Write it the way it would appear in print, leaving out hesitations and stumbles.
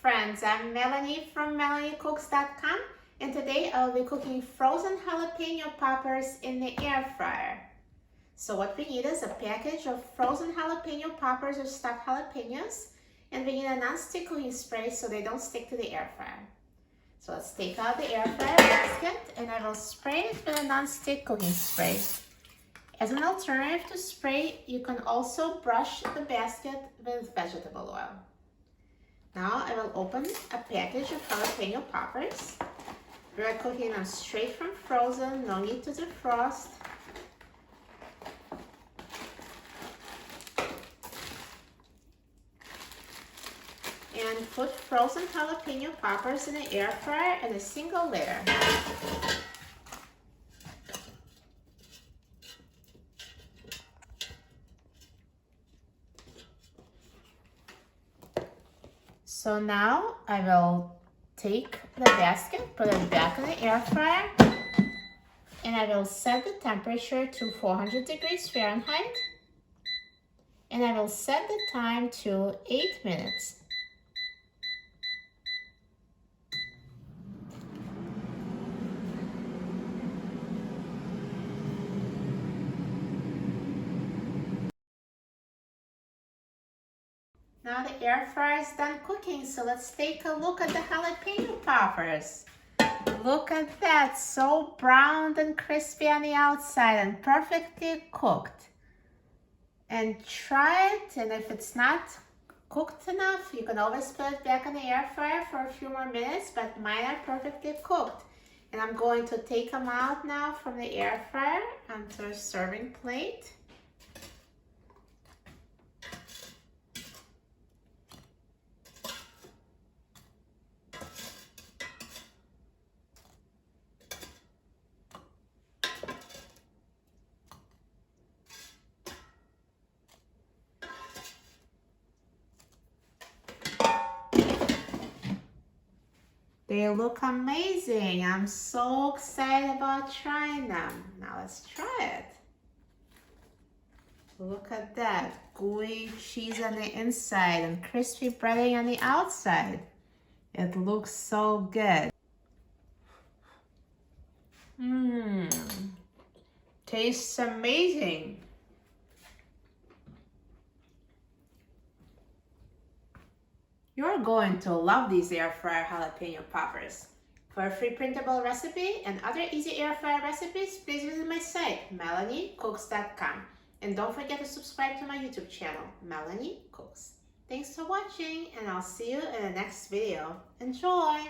friends, I'm Melanie from MelanieCooks.com, and today I'll be cooking frozen jalapeno poppers in the air fryer. So what we need is a package of frozen jalapeno poppers or stuffed jalapenos, and we need a non-stick cooking spray so they don't stick to the air fryer. So let's take out the air fryer basket and I will spray it with a non-stick cooking spray. As an alternative to spray, you can also brush the basket with vegetable oil. Now I will open a package of jalapeno poppers. We are cooking them straight from frozen, no need to defrost. And put frozen jalapeno poppers in the air fryer in a single layer. So now I will take the basket, put it back in the air fryer, and I will set the temperature to 400 degrees Fahrenheit, and I will set the time to 8 minutes. Now the air fryer is done cooking, so let's take a look at the jalapeno poppers. Look at that, so browned and crispy on the outside and perfectly cooked. And try it, and if it's not cooked enough, you can always put it back in the air fryer for a few more minutes, but mine are perfectly cooked. And I'm going to take them out now from the air fryer onto a serving plate. They look amazing. I'm so excited about trying them. Now let's try it. Look at that. Gooey cheese on the inside and crispy breading on the outside. It looks so good. Tastes amazing. You're going to love these air fryer jalapeno poppers. For a free printable recipe and other easy air fryer recipes, please visit my site, MelanieCooks.com. And don't forget to subscribe to my YouTube channel, Melanie Cooks. Thanks for watching, and I'll see you in the next video. Enjoy!